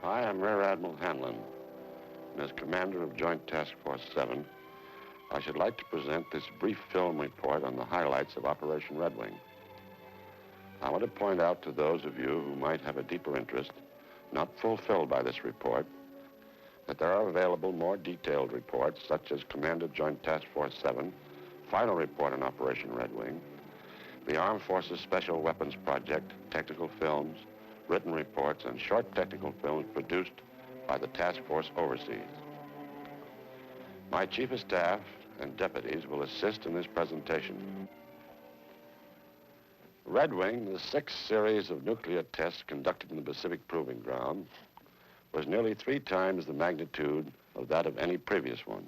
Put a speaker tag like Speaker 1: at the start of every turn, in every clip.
Speaker 1: Hi, I'm Rear Admiral Hanlon, and as Commander of Joint Task Force 7, I should like to present this brief film report on the highlights of Operation Red Wing. I want to point out to those of you who might have a deeper interest, not fulfilled by this report, that there are available more detailed reports, such as Commander Joint Task Force 7, Final Report on Operation Red Wing, the Armed Forces Special Weapons Project, technical films, written reports, and short technical films produced by the task force overseas. My Chief of Staff and deputies will assist in this presentation. Red Wing, the sixth series of nuclear tests conducted in the Pacific Proving Ground, was nearly 3 times the magnitude of that of any previous one.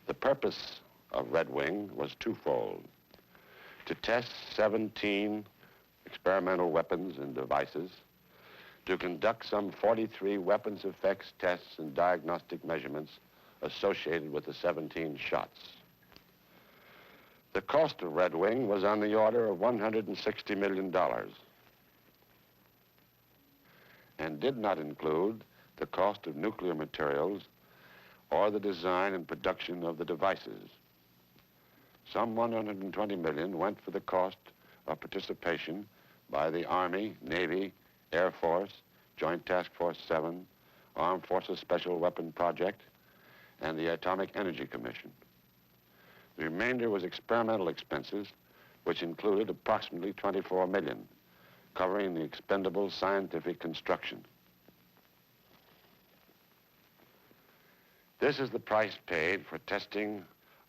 Speaker 1: The purpose of Red Wing was twofold: to test 17 experimental weapons and devices, to conduct some 43 weapons effects tests and diagnostic measurements associated with the 17 shots. The cost of Red Wing was on the order of $160 million and did not include the cost of nuclear materials or the design and production of the devices. Some $120 million went for the cost of participation by the Army, Navy, Air Force, Joint Task Force 7, Armed Forces Special Weapon Project, and the Atomic Energy Commission. The remainder was experimental expenses, which included approximately $24 million, covering the expendable scientific construction. This is the price paid for testing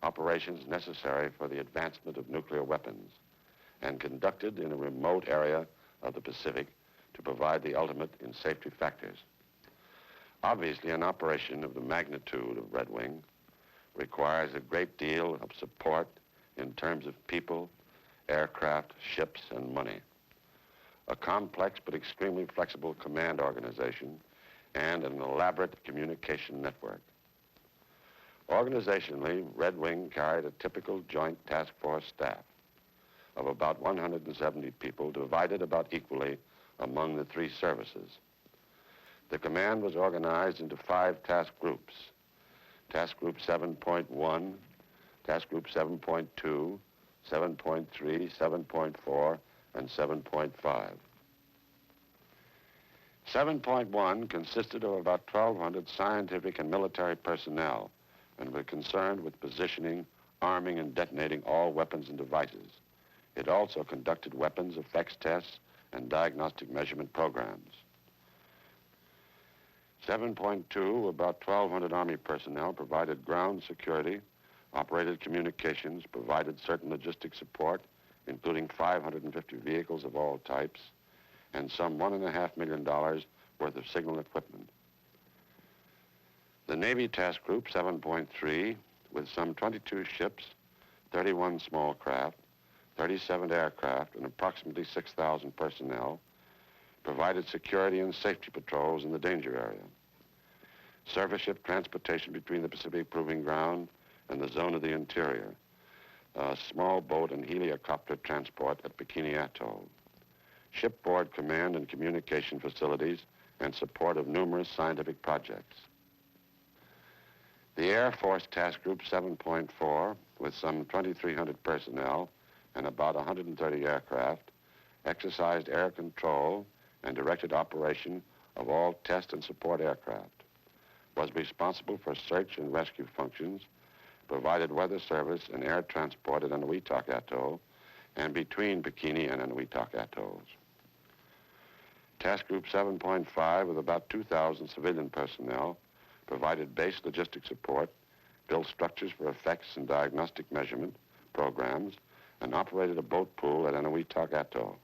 Speaker 1: operations necessary for the advancement of nuclear weapons and conducted in a remote area of the Pacific to provide the ultimate in safety factors. Obviously, an operation of the magnitude of Red Wing requires a great deal of support in terms of people, aircraft, ships, and money. A complex but extremely flexible command organization and an elaborate communication network. Organizationally, Red Wing carried a typical Joint Task Force staff of about 170 people, divided about equally among the 3 services. The command was organized into 5 task groups: Task Group 7.1, Task Group 7.2, 7.3, 7.4, and 7.5. 7.1 consisted of about 1,200 scientific and military personnel and were concerned with positioning, arming, and detonating all weapons and devices. It also conducted weapons effects tests and diagnostic measurement programs. 7.2, about 1,200 Army personnel, provided ground security, operated communications, provided certain logistic support, including 550 vehicles of all types, and some $1.5 million worth of signal equipment. The Navy Task Group 7.3, with some 22 ships, 31 small craft, 37 aircraft, and approximately 6,000 personnel, provided security and safety patrols in the danger area. Surface ship transportation between the Pacific Proving Ground and the zone of the interior. Small boat and helicopter transport at Bikini Atoll. Shipboard command and communication facilities and support of numerous scientific projects. The Air Force Task Group 7.4, with some 2,300 personnel and about 130 aircraft, exercised air control and directed operation of all test and support aircraft, was responsible for search and rescue functions, provided weather service and air transport at Eniwetok Atoll and between Bikini and Eniwetok Atolls. Task Group 7.5, with about 2,000 civilian personnel, provided base logistic support, built structures for effects and diagnostic measurement programs, and operated a boat pool at Eniwetok Atoll.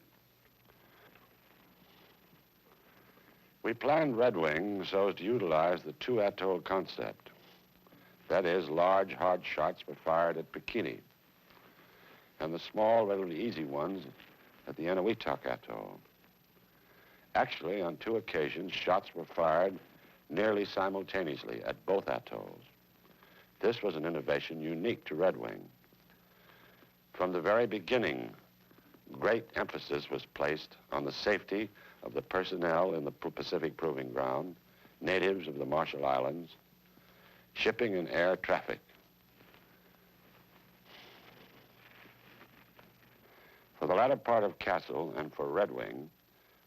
Speaker 1: We planned Red Wing so as to utilize the 2 atoll concept. That is, large, hard shots were fired at Bikini, and the small, relatively easy ones at the Eniwetok Atoll. Actually, on 2 occasions, shots were fired nearly simultaneously at both atolls. This was an innovation unique to Red Wing. From the very beginning, great emphasis was placed on the safety of the personnel in the Pacific Proving Ground, natives of the Marshall Islands, shipping and air traffic. For the latter part of Castle and for Red Wing,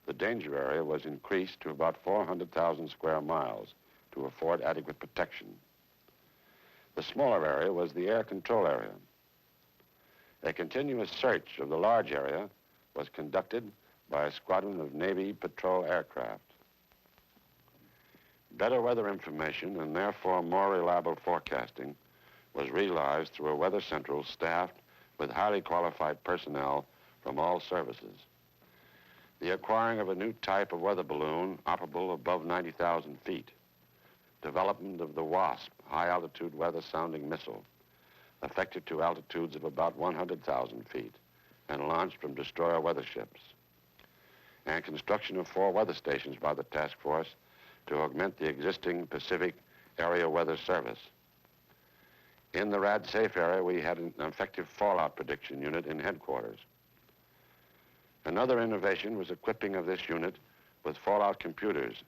Speaker 1: the danger area was increased to about 400,000 square miles to afford adequate protection. The smaller area was the air control area. A continuous search of the large area was conducted by a squadron of Navy patrol aircraft. Better weather information and therefore more reliable forecasting was realized through a weather central staffed with highly qualified personnel from all services. The acquiring of a new type of weather balloon operable above 90,000 feet, development of the WASP, high-altitude weather-sounding missile, effective to altitudes of about 100,000 feet and launched from destroyer weather ships, and construction of 4 weather stations by the task force to augment the existing Pacific Area Weather Service. In the RAD-SAFE area, we had an effective fallout prediction unit in headquarters. Another innovation was equipping of this unit with fallout computers,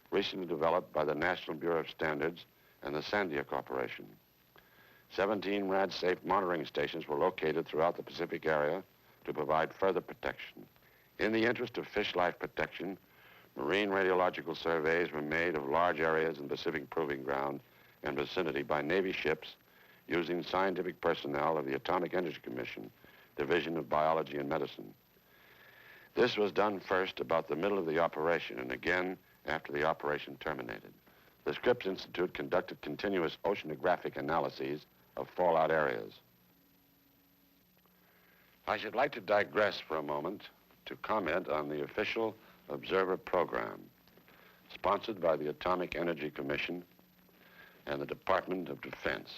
Speaker 1: recently developed by the National Bureau of Standards and the Sandia Corporation. 17 RAD-SAFE monitoring stations were located throughout the Pacific area to provide further protection. In the interest of fish life protection, marine radiological surveys were made of large areas in Pacific Proving Ground and vicinity by Navy ships using scientific personnel of the Atomic Energy Commission, Division of Biology and Medicine. This was done first about the middle of the operation and again after the operation terminated. The Scripps Institute conducted continuous oceanographic analyses of fallout areas. I should like to digress for a moment to comment on the official observer program sponsored by the Atomic Energy Commission and the Department of Defense.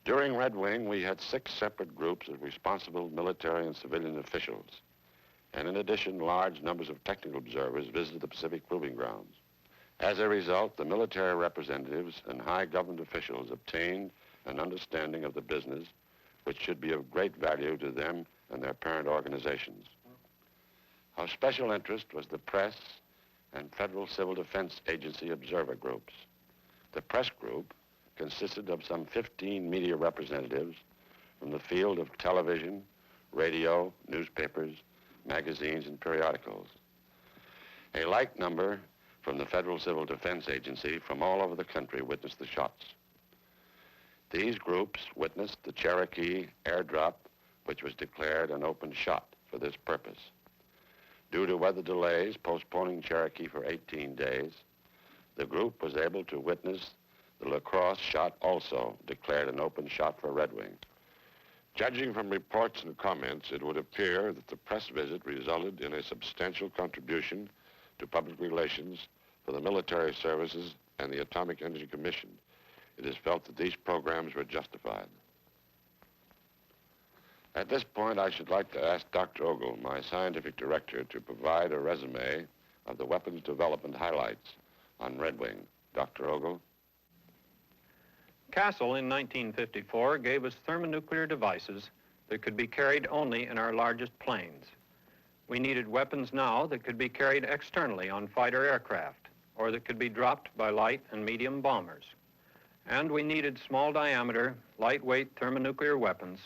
Speaker 1: During Red Wing, we had 6 separate groups of responsible military and civilian officials, and in addition, large numbers of technical observers visited the Pacific Proving Grounds. As a result, the military representatives and high government officials obtained an understanding of the business which should be of great value to them and their parent organizations. Of special interest was the press and Federal Civil Defense Agency observer groups. The press group consisted of some 15 media representatives from the field of television, radio, newspapers, magazines, and periodicals. A like number from the Federal Civil Defense Agency from all over the country witnessed the shots. These groups witnessed the Cherokee airdrop, which was declared an open shot for this purpose. Due to weather delays postponing Cherokee for 18 days, the group was able to witness the LACROSSE shot also declared an open shot for Red Wing. Judging from reports and comments, it would appear that the press visit resulted in a substantial contribution to public relations for the military services and the Atomic Energy Commission. It is felt that these programs were justified. At this point, I should like to ask Dr. Ogle, my scientific director, to provide a resume of the weapons development highlights on Red Wing. Dr. Ogle?
Speaker 2: Castle in 1954 gave us thermonuclear devices that could be carried only in our largest planes. We needed weapons now that could be carried externally on fighter aircraft or that could be dropped by light and medium bombers. And we needed small diameter, lightweight thermonuclear weapons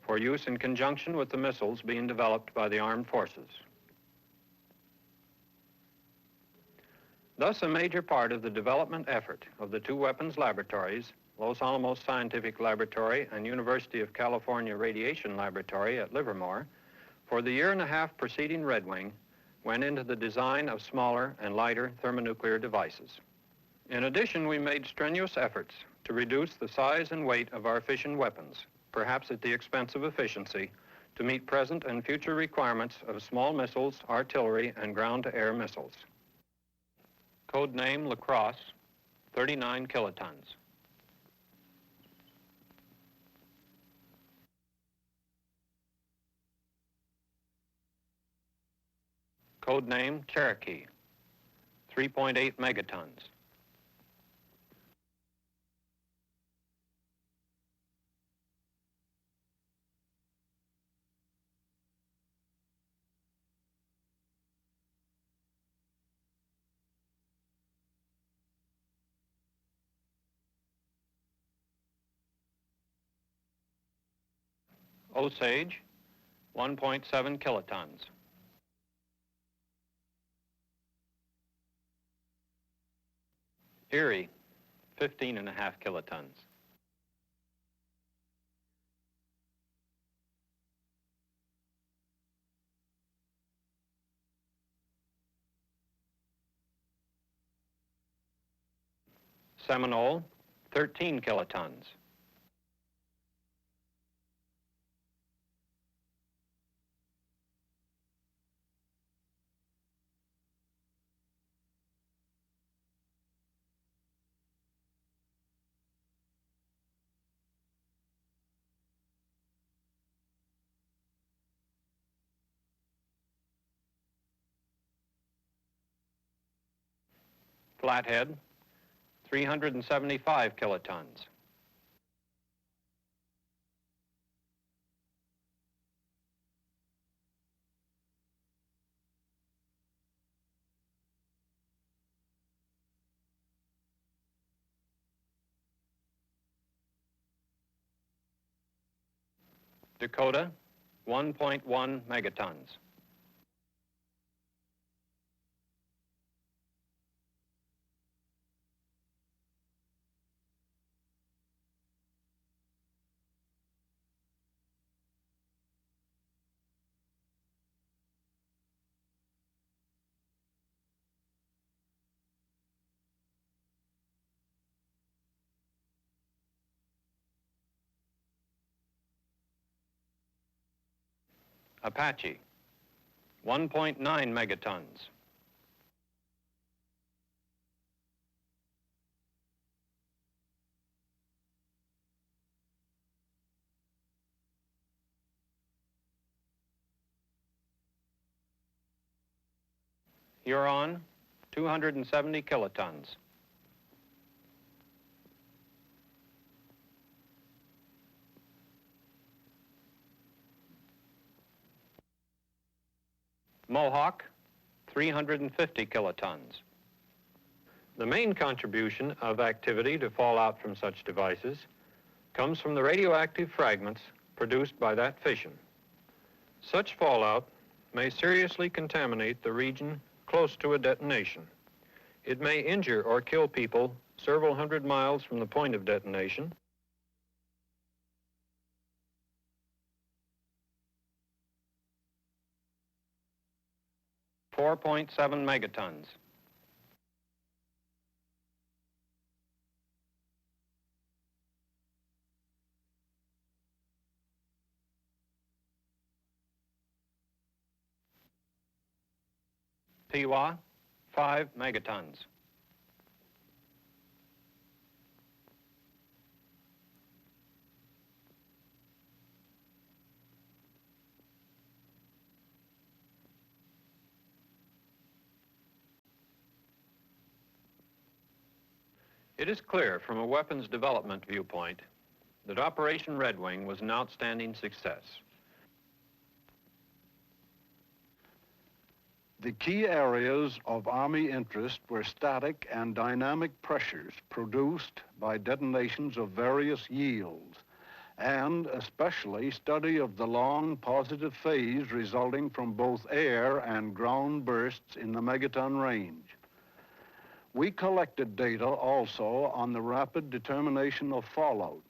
Speaker 2: for use in conjunction with the missiles being developed by the armed forces. Thus, a major part of the development effort of the 2 weapons laboratories, Los Alamos Scientific Laboratory and University of California Radiation Laboratory at Livermore, for the year and a half preceding Red Wing, went into the design of smaller and lighter thermonuclear devices. In addition, we made strenuous efforts to reduce the size and weight of our fission weapons, perhaps at the expense of efficiency, to meet present and future requirements of small missiles, artillery, and ground-to-air missiles. Code name LACROSSE, 39 kilotons. Code name Cherokee, 3.8 megatons. Osage, 1.7 kilotons. Erie, 15.5 kilotons. Seminole, 13 kilotons. Flathead, 375 kilotons. Dakota, 1.1 megatons. Apache, 1.9 megatons. Huron, 270 kilotons. Mohawk, 350 kilotons. The main contribution of activity to fallout from such devices comes from the radioactive fragments produced by that fission. Such fallout may seriously contaminate the region close to a detonation. It may injure or kill people several hundred miles from the point of detonation. .7 megatons. Piwa, 5 megatons. It is clear from a weapons development viewpoint that Operation Red Wing was an outstanding success.
Speaker 3: The key areas of Army interest were static and dynamic pressures produced by detonations of various yields, and especially study of the long positive phase resulting from both air and ground bursts in the megaton range. We collected data also on the rapid determination of fallout.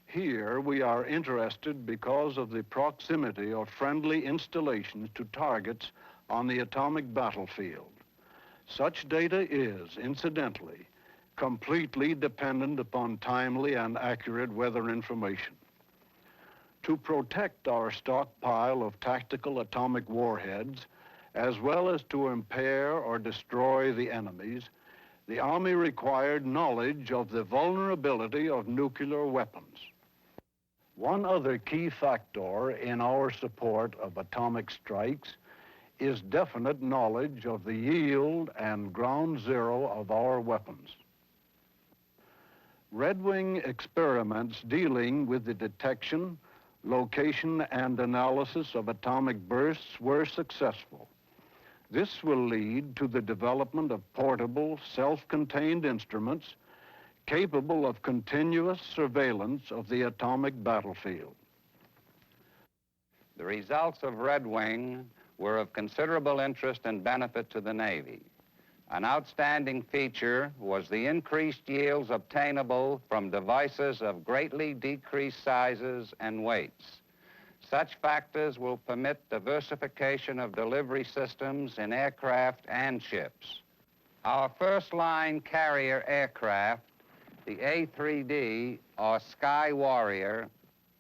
Speaker 3: Here we are interested because of the proximity of friendly installations to targets on the atomic battlefield. Such data is, incidentally, completely dependent upon timely and accurate weather information. To protect our stockpile of tactical atomic warheads, as well as to impair or destroy the enemies, the Army required knowledge of the vulnerability of nuclear weapons. One other key factor in our support of atomic strikes is definite knowledge of the yield and ground zero of our weapons. Red Wing experiments dealing with the detection, location, and analysis of atomic bursts were successful. This will lead to the development of portable, self-contained instruments capable of continuous surveillance of the atomic battlefield.
Speaker 4: The results of Red Wing were of considerable interest and benefit to the Navy. An outstanding feature was the increased yields obtainable from devices of greatly decreased sizes and weights. Such factors will permit diversification of delivery systems in aircraft and ships. Our first-line carrier aircraft, the A3D, or Sky Warrior,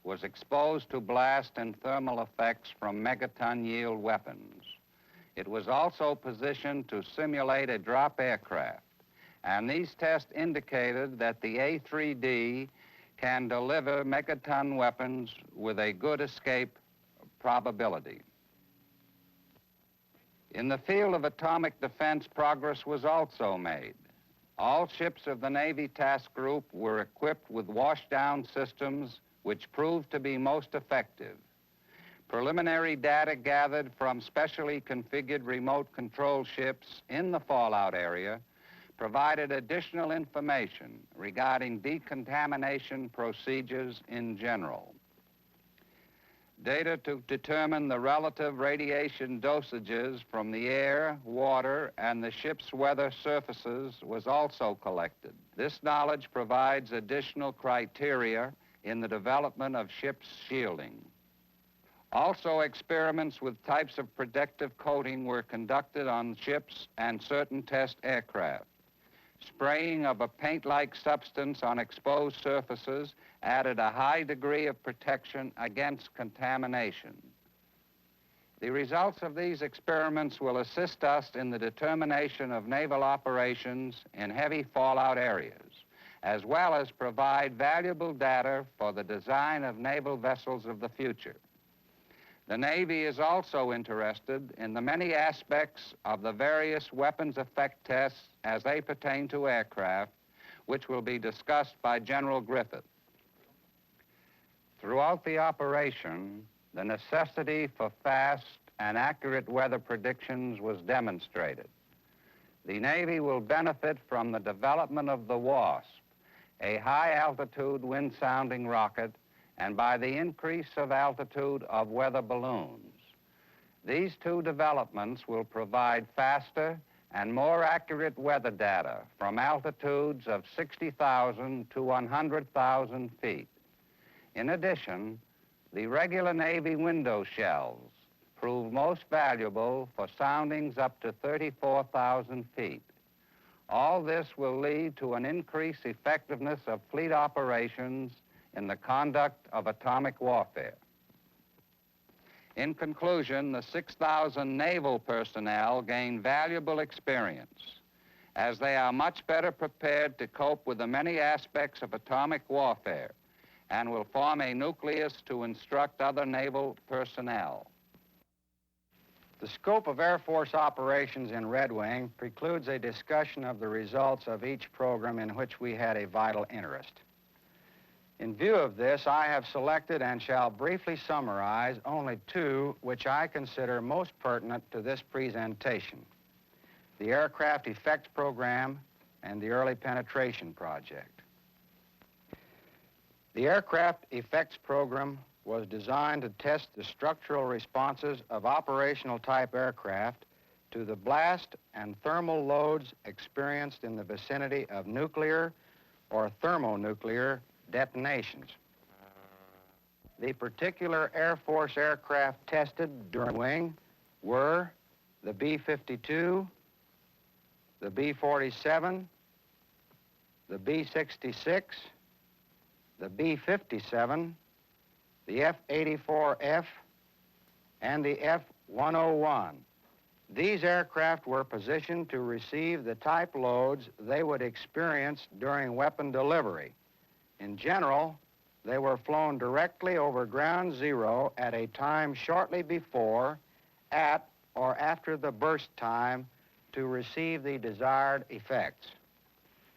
Speaker 4: was exposed to blast and thermal effects from megaton yield weapons. It was also positioned to simulate a drop aircraft, and these tests indicated that the A3D can deliver megaton weapons with a good escape probability. In the field of atomic defense, progress was also made. All ships of the Navy Task Group were equipped with washdown systems which proved to be most effective. Preliminary data gathered from specially configured remote control ships in the fallout area provided additional information regarding decontamination procedures in general. Data to determine the relative radiation dosages from the air, water, and the ship's weather surfaces was also collected. This knowledge provides additional criteria in the development of ship's shielding. Also, experiments with types of protective coating were conducted on ships and certain test aircraft. Spraying of a paint-like substance on exposed surfaces added a high degree of protection against contamination. The results of these experiments will assist us in the determination of naval operations in heavy fallout areas, as well as provide valuable data for the design of naval vessels of the future. The Navy is also interested in the many aspects of the various weapons effect tests as they pertain to aircraft, which will be discussed by General Griffith. Throughout the operation, the necessity for fast and accurate weather predictions was demonstrated. The Navy will benefit from the development of the WASP, a high-altitude wind-sounding rocket, and by the increase of altitude of weather balloons. These two developments will provide faster and more accurate weather data from altitudes of 60,000 to 100,000 feet. In addition, the regular Navy window shells prove most valuable for soundings up to 34,000 feet. All this will lead to an increased effectiveness of fleet operations in the conduct of atomic warfare. In conclusion, the 6,000 naval personnel gain valuable experience, as they are much better prepared to cope with the many aspects of atomic warfare and will form a nucleus to instruct other naval personnel.
Speaker 5: The scope of Air Force operations in Red Wing precludes a discussion of the results of each program in which we had a vital interest. In view of this, I have selected and shall briefly summarize only two which I consider most pertinent to this presentation: the Aircraft Effects Program and the Early Penetration Project. The Aircraft Effects Program was designed to test the structural responses of operational type aircraft to the blast and thermal loads experienced in the vicinity of nuclear or thermonuclear detonations. The particular Air Force aircraft tested during wing were the B-52, the B-47, the B-66, the B-57, the F-84F, and the F-101. These aircraft were positioned to receive the type loads they would experience during weapon delivery. In general, they were flown directly over ground zero at a time shortly before, at, or after the burst time to receive the desired effects.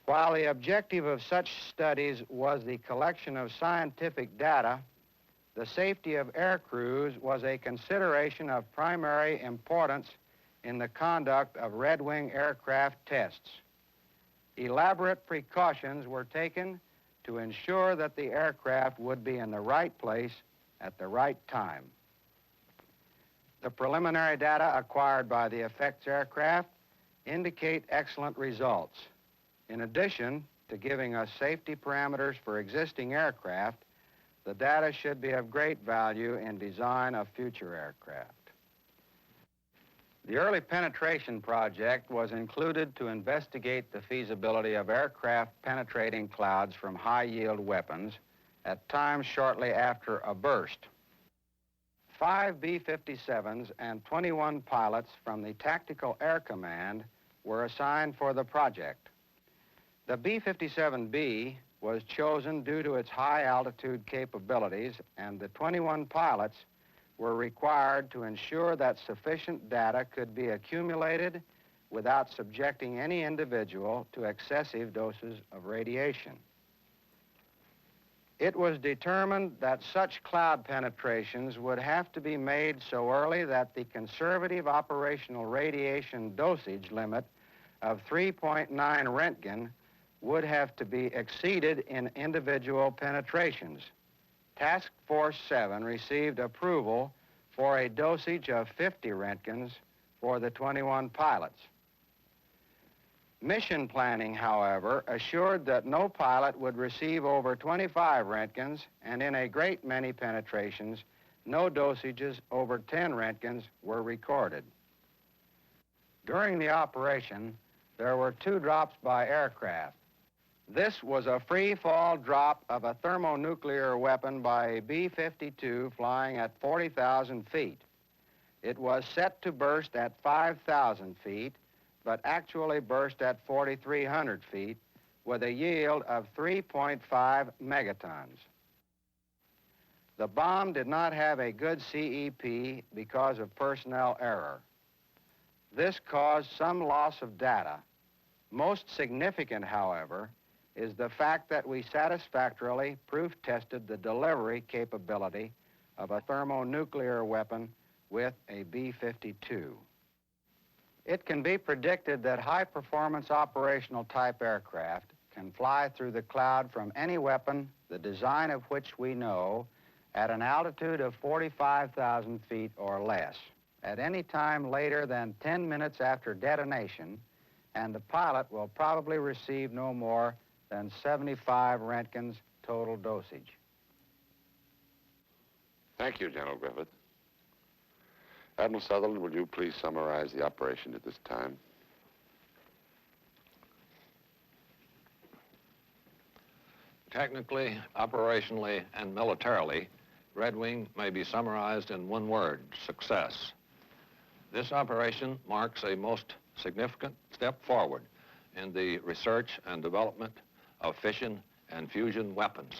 Speaker 5: While the objective of such studies was the collection of scientific data, the safety of air crews was a consideration of primary importance in the conduct of Red Wing aircraft tests. Elaborate precautions were taken to ensure that the aircraft would be in the right place at the right time. The preliminary data acquired by the effects aircraft indicate excellent results. In addition to giving us safety parameters for existing aircraft, the data should be of great value in design of future aircraft. The early penetration project was included to investigate the feasibility of aircraft penetrating clouds from high-yield weapons at times shortly after a burst. 5 B-57s and 21 pilots from the Tactical Air Command were assigned for the project. The B-57B was chosen due to its high-altitude capabilities, and the 21 pilots were required to ensure that sufficient data could be accumulated without subjecting any individual to excessive doses of radiation. It was determined that such cloud penetrations would have to be made so early that the conservative operational radiation dosage limit of 3.9 Roentgen would have to be exceeded in individual penetrations. Task Force 7 received approval for a dosage of 50 Roentgens for the 21 pilots. Mission planning, however, assured that no pilot would receive over 25 Roentgens, and in a great many penetrations, no dosages over 10 Roentgens were recorded. During the operation, there were 2 drops by aircraft. This was a free-fall drop of a thermonuclear weapon by a B-52 flying at 40,000 feet. It was set to burst at 5,000 feet, but actually burst at 4,300 feet with a yield of 3.5 megatons. The bomb did not have a good CEP because of personnel error. This caused some loss of data. Most significant, however, is the fact that we satisfactorily proof-tested the delivery capability of a thermonuclear weapon with a B-52. It can be predicted that high-performance operational type aircraft can fly through the cloud from any weapon, the design of which we know, at an altitude of 45,000 feet or less, at any time later than 10 minutes after detonation, and the pilot will probably receive no more than 75 Roentgens total dosage.
Speaker 1: Thank you, General Griffith. Admiral Sutherland, will you please summarize the operation at this time?
Speaker 2: Technically, operationally, and militarily, Red Wing may be summarized in one word: success. This operation marks a most significant step forward in the research and development of fission and fusion weapons.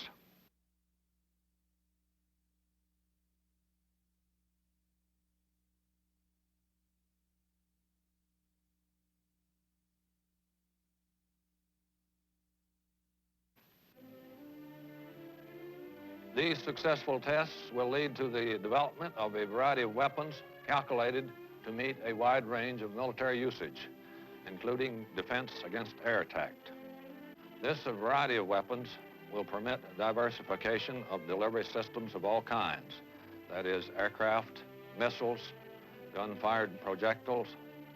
Speaker 2: These successful tests will lead to the development of a variety of weapons calculated to meet a wide range of military usage, including defense against air attack. This variety of weapons will permit diversification of delivery systems of all kinds, that is, aircraft, missiles, gun-fired projectiles,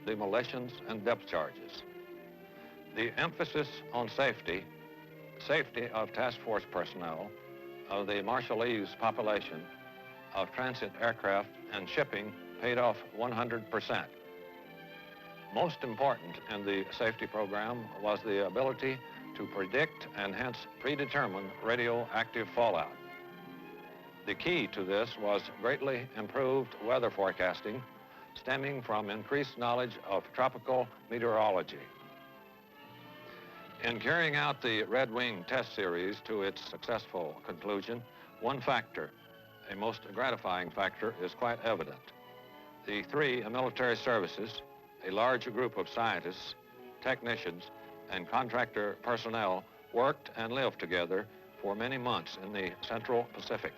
Speaker 2: demolitions, and depth charges. The emphasis on safety of task force personnel, of the Marshallese population, of transit aircraft and shipping paid off 100%. Most important in the safety program was the ability to predict and hence predetermine radioactive fallout. The key to this was greatly improved weather forecasting stemming from increased knowledge of tropical meteorology. In carrying out the Red Wing test series to its successful conclusion, one factor, a most gratifying factor, is quite evident. The 3 military services, a large group of scientists, technicians, and contractor personnel worked and lived together for many months in the Central Pacific,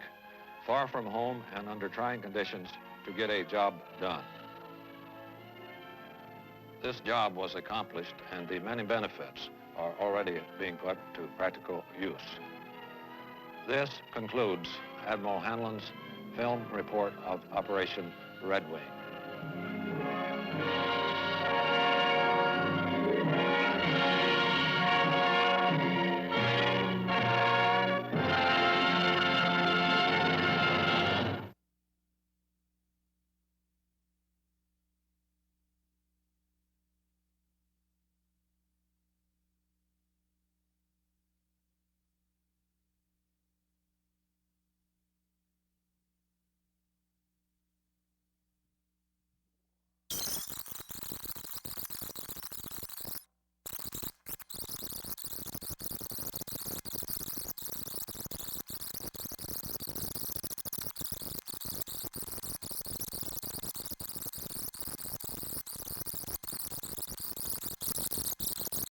Speaker 2: far from home and under trying conditions, to get a job done. This job was accomplished, and the many benefits are already being put to practical use. This concludes Admiral Hanlon's film report of Operation Red Wing.